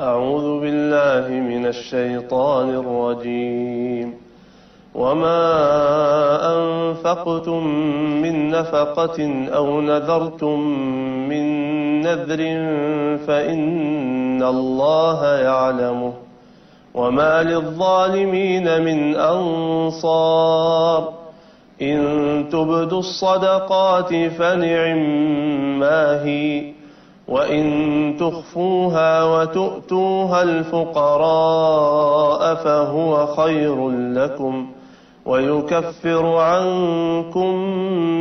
أعوذ بالله من الشيطان الرجيم وما أنفقتم من نفقة أو نذرتم من نذر فإن الله يعلمه وما للظالمين من أنصار إن تبدوا الصدقات فنعما هي وإن تخفوها وتؤتوها الفقراء فهو خير لكم ويكفر عنكم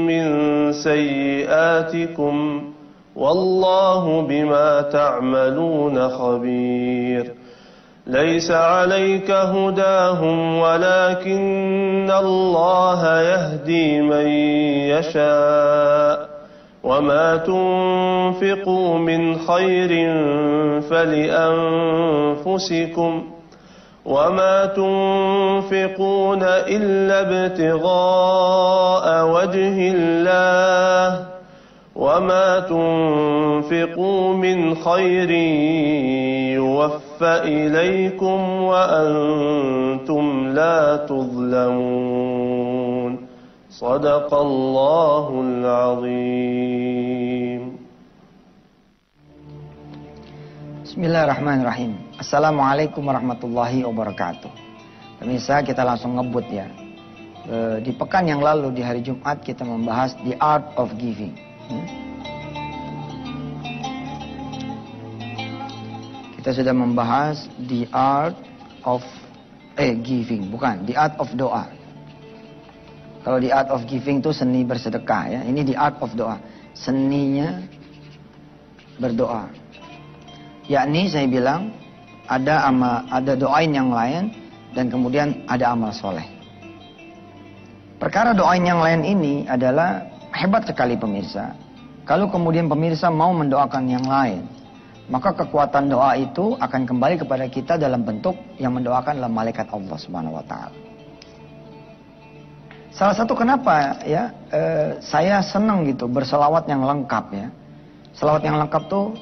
من سيئاتكم والله بما تعملون خبير ليس عليك هداهم ولكن الله يهدي من يشاء وما تنفقوا من خير فلأنفسكم وما تنفقون إلا ابتغاء وجه الله وما تنفقوا من خير يوفى إليكم وأنتم لا تظلمون صدق الله العظيم. Bismillahirrahmanirrahim. Assalamualaikum warahmatullahi wabarakatuh. Pemirsa, kita langsung ngebut ya. Di pekan yang lalu di hari Jumat kita membahas the art of giving. Kita sudah membahas the art of giving, bukan the art of doa. Kalau the art of giving itu seni bersedekah ya. Ini the art of doa, seninya berdoa. Yakni saya bilang ada doain yang lain dan kemudian ada amal soleh. Perkara doain yang lain ini adalah hebat sekali pemirsa. Kalau kemudian pemirsa mau mendoakan yang lain, maka kekuatan doa itu akan kembali kepada kita dalam bentuk yang mendoakan adalah malaikat Allah Subhanahu wa taala. Salah satu kenapa ya saya senang gitu berselawat yang lengkap ya. Selawat yang lengkap tuh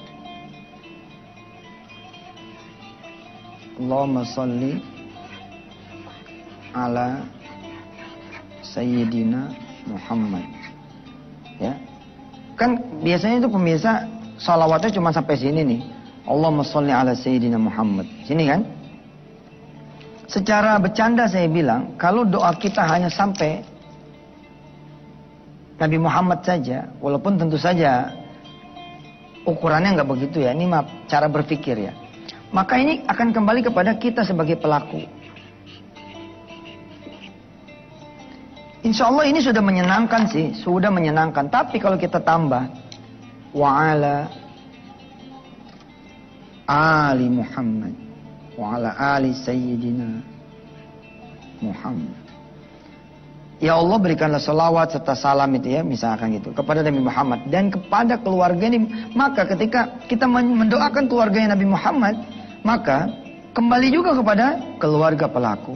Allahumma sholli ala Sayyidina Muhammad. Ya. Kan biasanya itu pemirsa salawatnya cuma sampai sini nih. Allahumma sholli ala Sayyidina Muhammad. Sini kan? Secara bercanda saya bilang, kalau doa kita hanya sampai Nabi Muhammad saja, walaupun tentu saja ukurannya nggak begitu ya, ini cara berpikir ya. Maka ini akan kembali kepada kita sebagai pelaku. Insya Allah ini sudah menyenangkan sih, sudah menyenangkan. Tapi kalau kita tambah wa'ala ali Muhammad wa'ala ali Sayyidina Muhammad. Ya Allah berikanlah selawat serta salam itu ya, misalkan gitu, kepada Nabi Muhammad dan kepada keluarga ini. Maka ketika kita mendoakan keluarganya Nabi Muhammad, maka kembali juga kepada keluarga pelaku.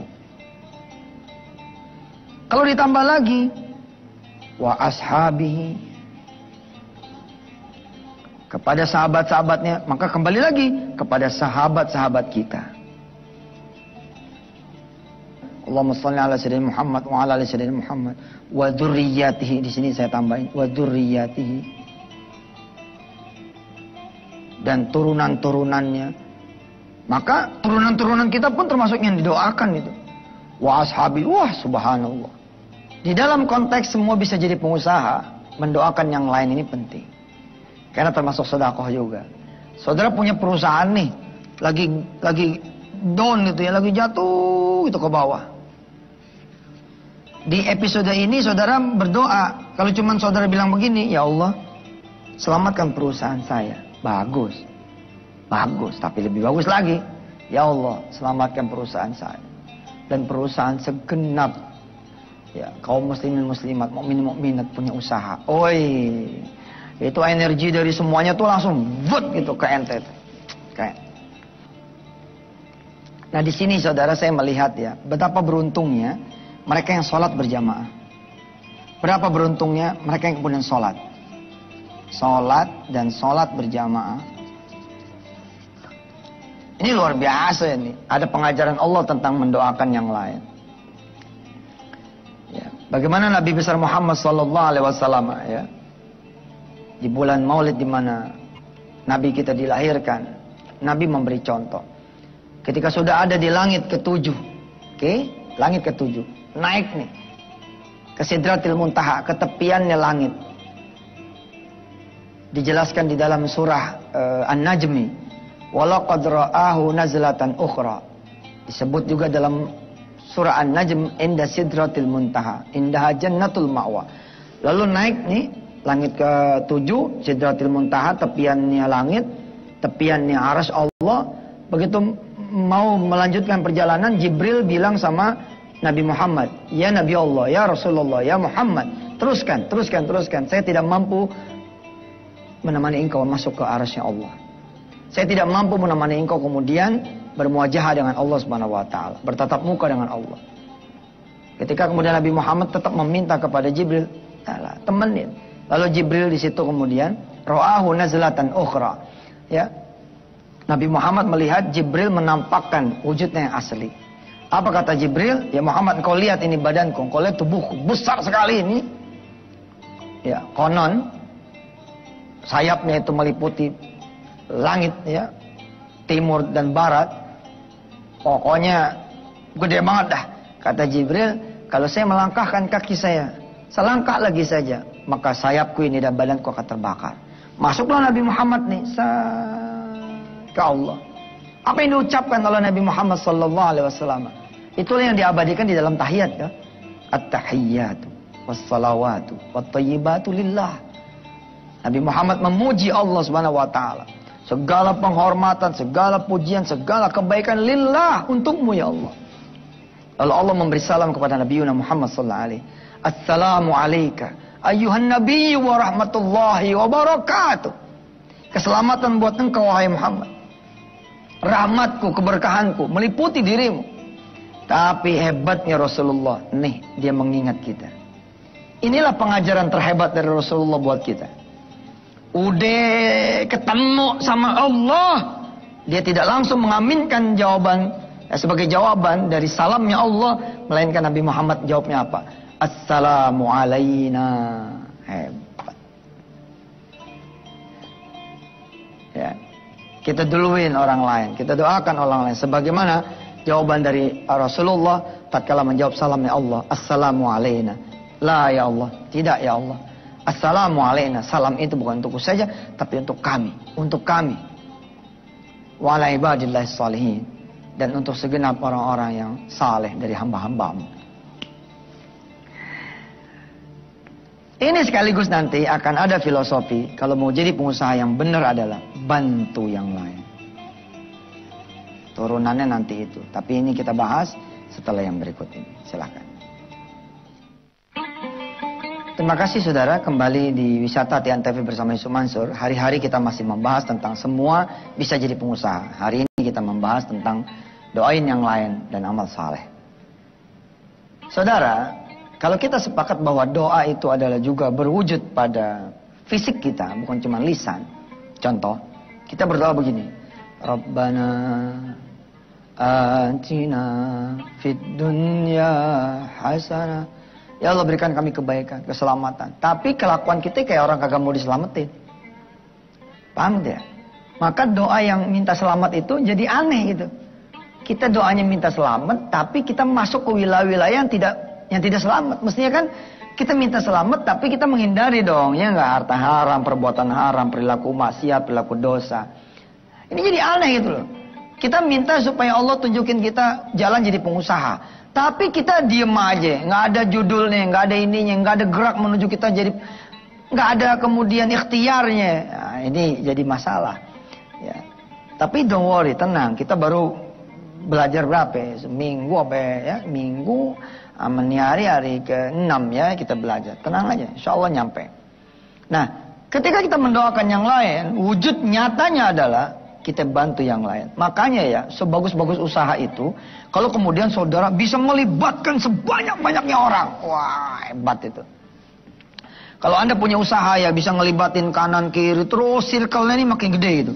Kalau ditambah lagi wa ashabihi, kepada sahabat-sahabatnya, maka kembali lagi kepada sahabat-sahabat kita. Allahumma shalli ala sayyidina Muhammad wa ala ali sayyidina Muhammad wa dzurriyyatihi. Di sini saya tambahin wa dzurriyyatihi, dan turunan-turunannya. Maka turunan-turunan kita pun termasuk yang didoakan itu. Wa ashabi, wah subhanallah. Di dalam konteks semua bisa jadi pengusaha, mendoakan yang lain ini penting. Karena termasuk sedekah juga. Saudara punya perusahaan nih, lagi down gitu ya, lagi jatuh itu ke bawah. Di episode ini saudara berdoa, kalau cuman saudara bilang begini, ya Allah, selamatkan perusahaan saya. Bagus. Bagus, tapi lebih bagus lagi. Ya Allah, selamatkan perusahaan saya. Dan perusahaan segenap ya kaum muslimin muslimat, mukminin mukminat punya usaha. Oi. Itu energi dari semuanya tuh langsung vut gitu ke ente. Kayak. Nah di sini saudara saya melihat ya, betapa beruntungnya mereka yang sholat berjamaah. Berapa beruntungnya mereka yang kemudian sholat. Sholat dan sholat berjamaah. Ini luar biasa ini. Ada pengajaran Allah tentang mendoakan yang lain. Ya. Bagaimana Nabi besar Muhammad sallallahu alaihi wasallam ya. Di bulan Maulid di mana Nabi kita dilahirkan, Nabi memberi contoh. Ketika sudah ada di langit ketujuh, oke? Langit ketujuh, naik nih ke Sidratil Muntaha, ke tepiannya langit. Dijelaskan di dalam surah An-Najmi, walaqad ra'ahu nazlatan ukhra. Disebut juga dalam surah An-Najm, inda Sidratil Muntaha, indaha jannatul ma'wa. Lalu naik nih langit ke-7, Sidratil Muntaha, tepiannya langit, tepiannya arsy Allah. Begitu mau melanjutkan perjalanan, Jibril bilang sama Nabi Muhammad, ya Nabi Allah, ya Rasulullah, ya Muhammad, teruskan. Saya tidak mampu menemani engkau masuk ke arasy Allah. Saya tidak mampu menemani engkau kemudian bermuajahah dengan Allah Subhanahu wa taala, bertatap muka dengan Allah. Ketika kemudian Nabi Muhammad tetap meminta kepada Jibril, temenin. Lalu Jibril di situ kemudian ra'ahu nazlatan ukhra. Ya. Nabi Muhammad melihat Jibril menampakkan wujudnya yang asli. Apa kata Jibril? Ya Muhammad, kau lihat ini badanku, kau lihat tubuhku besar sekali ini. Ya, konon sayapnya itu meliputi langit ya, timur dan barat. Pokoknya gede banget dah. Kata Jibril, kalau saya melangkahkan kaki saya, selangkah lagi saja, maka sayapku ini dan badanku akan terbakar. Masuklah Nabi Muhammad nih ke Allah. Apa yang diucapkan oleh Nabi Muhammad sallallahu alaihi wasallam? Itulah yang diabadikan di dalam tahiyat ya. At-tahiyyatu was-salawatu wat-thayyibatu lillah. Nabi Muhammad memuji Allah Subhanahu wa taala. Segala penghormatan, segala pujian, segala kebaikan lillah, untukmu ya Allah. Lalu Allah memberi salam kepada Nabi Muhammad sallallahu alaihi. Assalamu alayka ayyuhan nabiy wa rahmatullahi wa barakatuh. Keselamatan buat engkau wahai Muhammad. Rahmatku, keberkahanku meliputi dirimu. Tapi hebatnya Rasulullah, nih dia mengingat kita. Inilah pengajaran terhebat dari Rasulullah buat kita. Udah ketemu sama Allah, dia tidak langsung mengaminkan jawaban sebagai jawaban dari salamnya Allah, melainkan Nabi Muhammad jawabnya apa? Assalamu alayna. Hebat. Ya. Kita duluin orang lain, kita doakan orang lain. Sebagaimana jawaban dari Rasulullah tatkala menjawab salamnya Allah, Assalamu alayna. La ya Allah, tidak ya Allah. Assalamu alayna, salam itu bukan untukku saja, tapi untuk kami. Untuk kami. Wa ala ibadillahi shalihin. Dan untuk segenap orang-orang yang saleh dari hamba-hambamu. Ini sekaligus nanti akan ada filosofi, kalau mau jadi pengusaha yang benar adalah bantu yang lain. Turunannya nanti itu. Tapi ini kita bahas setelah yang berikut ini. Silakan. Terima kasih saudara, kembali di Wisata Hati Antv bersama Yusuf Mansur. Hari-hari kita masih membahas tentang semua bisa jadi pengusaha. Hari ini kita membahas tentang doain yang lain dan amal saleh. Saudara, kalau kita sepakat bahwa doa itu adalah juga berwujud pada fisik kita, bukan cuma lisan. Contoh, kita berdoa begini. Rabbana atina fid dunya hasanah. Ya Allah, berikan kami kebaikan, keselamatan. Tapi kelakuan kita kayak orang kagak mau diselamatin. Paham tidak? Maka doa yang minta selamat itu jadi aneh gitu. Kita doanya minta selamat, tapi kita masuk ke wilayah-wilayah yang tidak selamat. Mestinya kan kita minta selamat, tapi kita menghindari dong. Ya nggak, harta haram, perbuatan haram, perilaku maksiat, perilaku dosa. Ini jadi aneh gitu loh. Kita minta supaya Allah tunjukin kita jalan jadi pengusaha. Tapi kita diem aja, nggak ada judulnya, nggak ada ininya, nggak ada gerak menuju kita jadi, nggak ada kemudian ikhtiarnya. Nah, ini jadi masalah. Ya. Tapi don't worry, tenang. Kita baru belajar berapa ya? Seminggu apa ya? Minggu, hari ke-6 ya kita belajar. Tenang aja, insya Allah nyampe. Nah, ketika kita mendoakan yang lain, wujud nyatanya adalah kita bantu yang lain. Makanya ya, sebagus-bagus usaha itu, kalau kemudian saudara bisa melibatkan sebanyak-banyaknya orang, wah hebat itu. Kalau Anda punya usaha ya bisa ngelibatin kanan kiri, terus circle-nya ini makin gede gitu.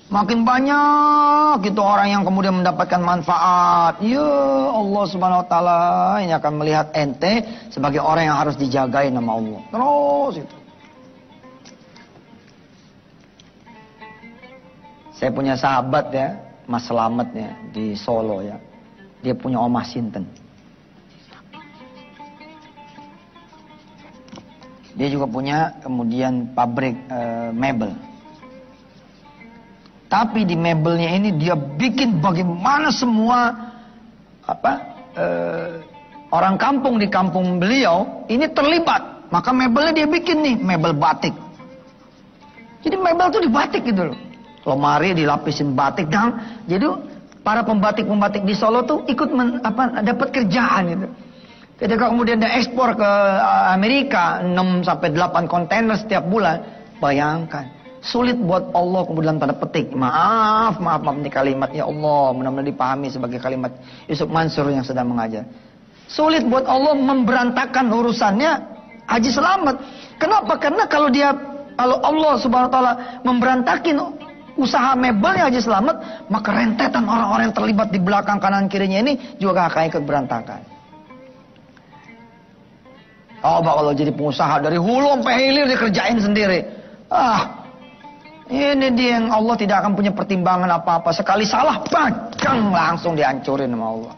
Makin banyak itu orang yang kemudian mendapatkan manfaat. Ya Allah Subhanahu wa taala ini akan melihat ente sebagai orang yang harus dijagain sama Allah. Terus itu. Saya punya sahabat ya, Mas Slamet ya, di Solo ya. Dia punya omah sinten. Dia juga punya kemudian pabrik mebel. Tapi di mebelnya ini dia bikin bagaimana semua orang kampung di kampung beliau ini terlibat. Maka mebelnya dia bikin nih, mebel batik. Jadi mebel tuh dibatik gitu loh. Lemari dilapisin batik dong. Jadi para pembatik-pembatik di Solo tuh ikut dapat kerjaan gitu. Ketika kemudian dia ekspor ke Amerika 6 sampai 8 kontainer setiap bulan, bayangkan sulit buat Allah kemudian tanda petik. Maaf ini kalimat ya Allah, mudah-mudahan dipahami sebagai kalimat Yusuf Mansur yang sedang mengajar. Sulit buat Allah memberantakan urusannya Haji Slamet. Kenapa? Karena kalau Allah Subhanahu wa taala memberantakin usaha mebelnya Haji Slamet, maka rentetan orang-orang yang terlibat di belakang kanan kirinya ini juga akan ikut berantakan. Kalau jadi pengusaha dari hulu sampai hilir dikerjain sendiri. Ini dia yang Allah tidak akan punya pertimbangan apa-apa. Sekali salah, bajang langsung dihancurin sama Allah.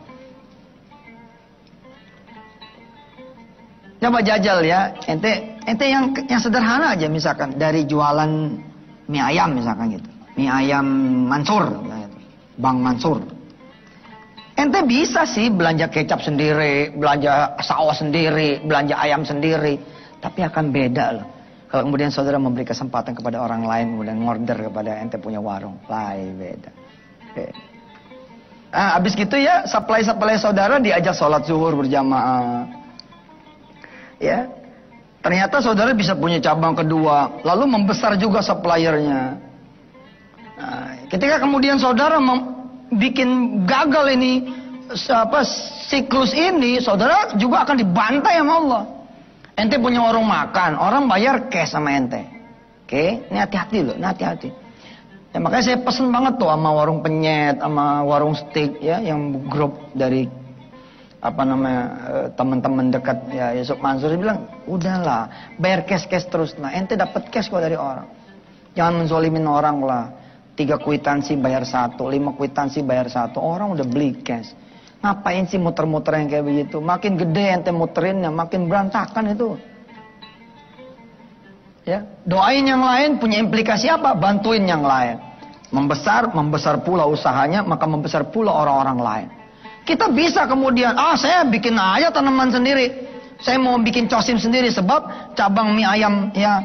Coba jajal ya, ente yang sederhana aja misalkan dari jualan mie ayam misalkan gitu. Mie ayam Mansur, Bang Mansur. Ente bisa sih belanja kecap sendiri, belanja saus sendiri, belanja ayam sendiri. Tapi akan beda loh. Kalau kemudian saudara memberi kesempatan kepada orang lain, kemudian ngorder kepada ente punya warung. Lain beda. Habis gitu ya, supply saudara diajak sholat zuhur berjamaah. Ya, ternyata saudara bisa punya cabang kedua, lalu membesar juga suppliernya. Ketika kemudian saudara bikin gagal ini siklus ini, saudara juga akan dibantai sama Allah. Ente punya warung makan, orang bayar cash sama ente. Oke, ini hati-hati loh, ini hati-hati. Ya, makanya saya pesen banget tuh sama warung penyet, sama warung steak ya, yang grup dari teman-teman dekat ya Yusuf Mansur. Dia bilang, udahlah, bayar cash terus lah. Ente dapat cash kok dari orang. Jangan menzolimin orang lah. 3 kwitansi bayar 1, 5 kwitansi bayar 1. Orang udah beli cash. Ngapain sih muter-muter yang kayak begitu? Makin gede ente muterinnya, makin berantakan itu. Ya, doain yang lain punya implikasi apa? Bantuin yang lain. Membesar pula usahanya, maka membesar pula orang-orang lain. Kita bisa kemudian, saya bikin aja tanaman sendiri. Saya mau bikin cosim sendiri sebab cabang mie ayam ya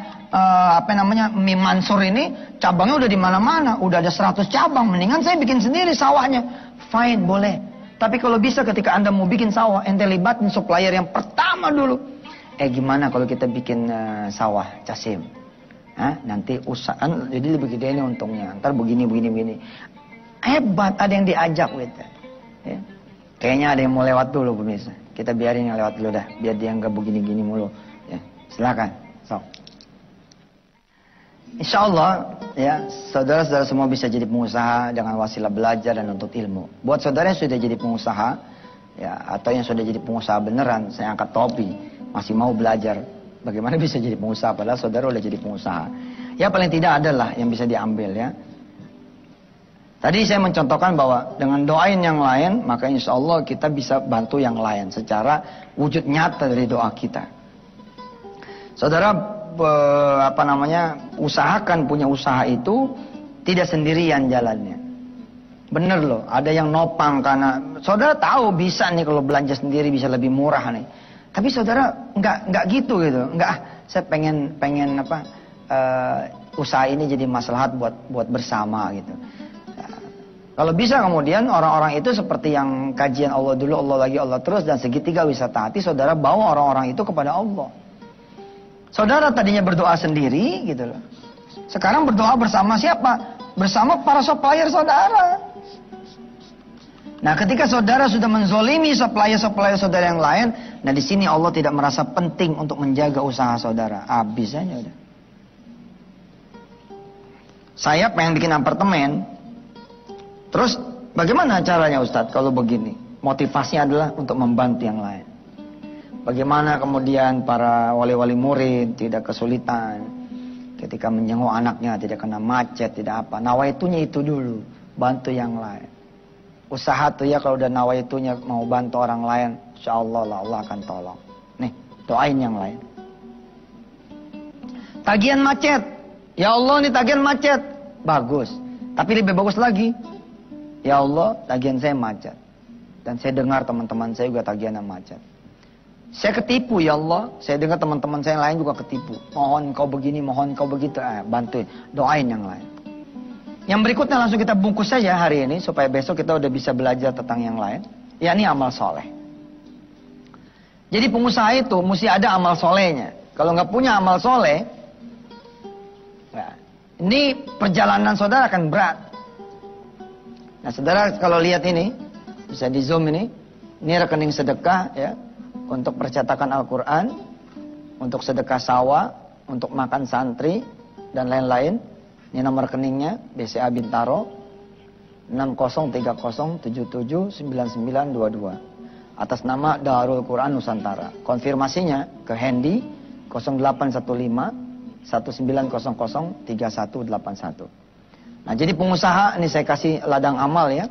mie Mansur ini cabangnya udah di mana-mana, udah ada 100 cabang. Mendingan saya bikin sendiri sawahnya. Fine, boleh. Tapi kalau bisa ketika Anda mau bikin sawah, ente libatin supplier yang pertama dulu. Gimana kalau kita bikin sawah casim? Nanti usaha jadi lebih gede ini untungnya. Ntar begini. Hebat, ada yang diajak gitu. Ya. Kayaknya ada yang mau lewat dulu pemirsa. Kita biarin yang lewat dulu dah, biar dia nggak begini-gini mulu. Ya, silakan. Insya Allah ya, saudara-saudara semua bisa jadi pengusaha dengan wasilah belajar dan nuntut ilmu. Buat saudara yang sudah jadi pengusaha ya, atau yang sudah jadi pengusaha beneran, saya angkat topi, masih mau belajar bagaimana bisa jadi pengusaha padahal saudara udah jadi pengusaha. Ya paling tidak adalah yang bisa diambil ya. Tadi saya mencontohkan bahwa dengan doain yang lain, maka insya Allah kita bisa bantu yang lain secara wujud nyata dari doa kita. Saudara usahakan punya usaha itu tidak sendirian jalannya. Bener loh, ada yang nopang karena saudara tahu bisa nih kalau belanja sendiri bisa lebih murah nih. Tapi saudara nggak gitu, nggak. Saya pengen usaha ini jadi maslahat buat bersama gitu. Kalau bisa kemudian orang-orang itu seperti yang kajian Allah dulu, Allah lagi, Allah terus, dan segitiga wisata hati, saudara bawa orang-orang itu kepada Allah. Saudara tadinya berdoa sendiri gitu loh. Sekarang berdoa bersama siapa? Bersama para supplier saudara. Nah, ketika saudara sudah menzolimi supplier saudara yang lain, nah di sini Allah tidak merasa penting untuk menjaga usaha saudara. Habis aja udah. Saya pengen bikin apartemen. Terus bagaimana caranya Ustadz kalau begini? Motivasinya adalah untuk membantu yang lain. Bagaimana kemudian para wali-wali murid tidak kesulitan ketika menjenguk anaknya, tidak kena macet, tidak apa. Nawaitunya itu dulu, bantu yang lain. Usaha tuh ya kalau udah nawaitunya mau bantu orang lain, insya Allah Allah akan tolong. Nih, doain yang lain. Tagihan macet. Ya Allah, nih tagihan macet. Bagus. Tapi lebih bagus lagi. Ya Allah, tagihan saya macet. Dan saya dengar teman-teman saya juga tagihan macet. Saya ketipu ya Allah. Saya dengar teman-teman saya yang lain juga ketipu. Mohon kau begini, mohon kau begitu. Bantuin. Doain yang lain. Yang berikutnya langsung kita bungkus saja hari ini. Supaya besok kita udah bisa belajar tentang yang lain. Yakni amal soleh. Jadi pengusaha itu mesti ada amal solehnya. Kalau nggak punya amal soleh. Nah, ini perjalanan saudara akan berat. Nah saudara kalau lihat ini. Bisa di zoom ini. Ini rekening sedekah ya. Untuk percetakan Al-Quran, untuk sedekah sawah, untuk makan santri, dan lain-lain. Ini nomor rekeningnya, BCA Bintaro, 6030779922. Atas nama Darul Quran Nusantara. Konfirmasinya ke Hendy, 0815-1900-3181. Nah jadi pengusaha, ini saya kasih ladang amal ya.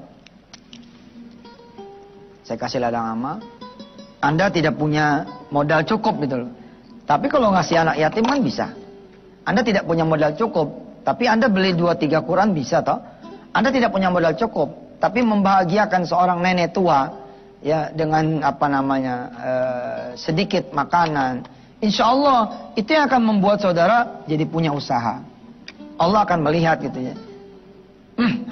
Saya kasih ladang amal. Anda tidak punya modal cukup gitu loh. Tapi kalau ngasih anak yatim kan bisa. Anda tidak punya modal cukup, tapi Anda beli 2-3 Quran bisa toh. Anda tidak punya modal cukup, tapi membahagiakan seorang nenek tua ya dengan apa namanya sedikit makanan. Insya Allah itu yang akan membuat saudara jadi punya usaha. Allah akan melihat gitu ya.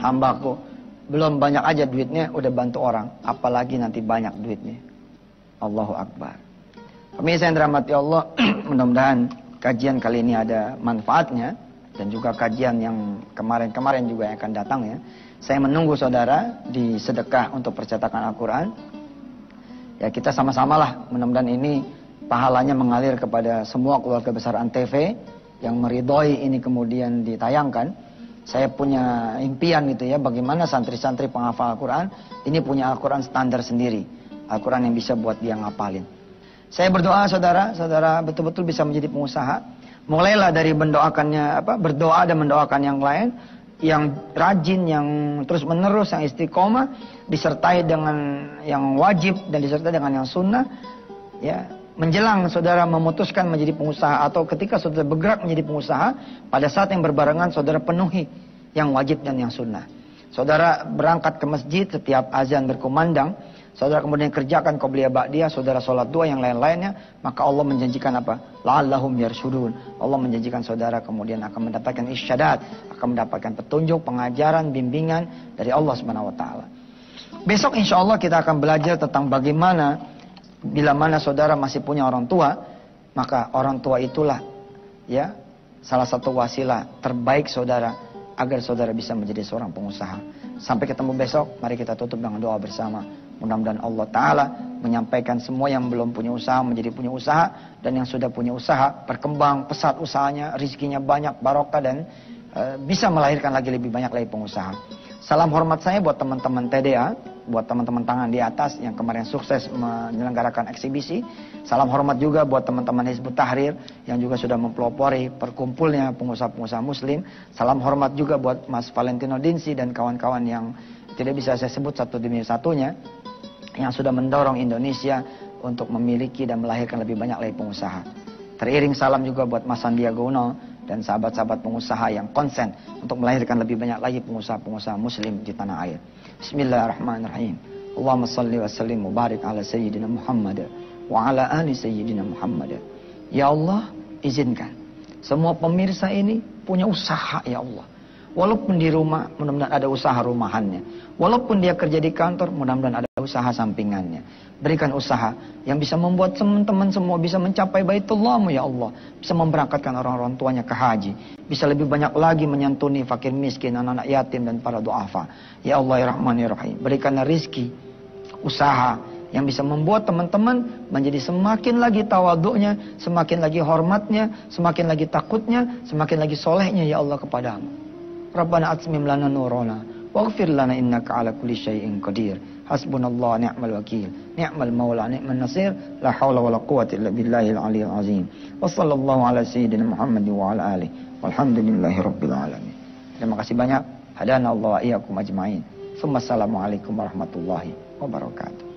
Hambaku belum banyak aja duitnya udah bantu orang, apalagi nanti banyak duitnya. Allahu Akbar. Pemirsa yang dirahmati Allah, mudah-mudahan kajian kali ini ada manfaatnya dan juga kajian yang kemarin-kemarin juga yang akan datang ya. Saya menunggu saudara di sedekah untuk percetakan Al-Quran. Ya kita sama-samalah, mudah-mudahan ini pahalanya mengalir kepada semua keluarga besar Antv yang meridhoi ini kemudian ditayangkan. Saya punya impian gitu ya, bagaimana santri-santri penghafal Al-Quran ini punya Al-Quran standar sendiri. Al-Quran yang bisa buat dia ngapalin. Saya berdoa saudara betul-betul bisa menjadi pengusaha. Mulailah dari berdoa dan mendoakan yang lain, yang rajin, yang terus menerus, yang istiqomah, disertai dengan yang wajib dan disertai dengan yang sunnah. Ya, menjelang saudara memutuskan menjadi pengusaha atau ketika saudara bergerak menjadi pengusaha, pada saat yang berbarengan saudara penuhi yang wajib dan yang sunnah. Saudara berangkat ke masjid setiap azan berkumandang. Saudara kemudian kerjakan qobliyah ba'diyah, saudara sholat dua yang lain-lainnya, maka Allah menjanjikan apa? La'allahum yarsyudun. Allah menjanjikan saudara kemudian akan mendapatkan irsyadat, akan mendapatkan petunjuk, pengajaran, bimbingan dari Allah Subhanahu wa taala. Besok insya Allah kita akan belajar tentang bagaimana bila mana saudara masih punya orang tua, maka orang tua itulah ya salah satu wasilah terbaik saudara agar saudara bisa menjadi seorang pengusaha. Sampai ketemu besok, mari kita tutup dengan doa bersama. Mudah-mudahan Allah Ta'ala menyampaikan semua yang belum punya usaha menjadi punya usaha. Dan yang sudah punya usaha berkembang, pesat usahanya, rezekinya banyak, barokah dan bisa melahirkan lagi lebih banyak lagi pengusaha. Salam hormat saya buat teman-teman TDA, buat teman-teman tangan di atas yang kemarin sukses menyelenggarakan eksibisi. Salam hormat juga buat teman-teman Hizbut Tahrir yang juga sudah mempelopori perkumpulnya pengusaha-pengusaha muslim. Salam hormat juga buat Mas Valentino Dinsi dan kawan-kawan yang tidak bisa saya sebut satu demi satunya, yang sudah mendorong Indonesia untuk memiliki dan melahirkan lebih banyak lagi pengusaha. Teriring salam juga buat Mas Sandiaga Uno dan sahabat-sahabat pengusaha yang konsen untuk melahirkan lebih banyak lagi pengusaha-pengusaha muslim di tanah air. Bismillahirrahmanirrahim. Allahumma salli wa sallim wa barik ala sayyidina Muhammad wa ala ali sayyidina Muhammad. Ya Allah, izinkan semua pemirsa ini punya usaha ya Allah. Walaupun di rumah, mudah-mudahan ada usaha rumahannya. Walaupun dia kerja di kantor, mudah-mudahan ada usaha sampingannya. Berikan usaha yang bisa membuat teman-teman semua bisa mencapai Baitullah-Mu ya Allah. Bisa memberangkatkan orang-orang tuanya ke haji. Bisa lebih banyak lagi menyantuni fakir miskin, anak-anak yatim dan para du'afa. Ya Allah ya Rahman ya Rahim. Berikanlah rizki, usaha yang bisa membuat teman-teman menjadi semakin lagi tawaduknya, semakin lagi hormatnya, semakin lagi takutnya, semakin lagi solehnya ya Allah kepadamu. Rabbana atmim lana nurana waghfir lana innaka ala kulli syai'in qadir. Hasbunallah ni'mal wakil, ni'mal maula, ni'mal nasir, la haula wala quwwata illa billahil aliyyil azim. Wa sallallahu ala sayyidina Muhammad wa ala alihi walhamdulillahi rabbil alamin. Terima kasih banyak. Hadana Allah wa iyyakum ajmain. Assalamualaikum warahmatullahi wabarakatuh.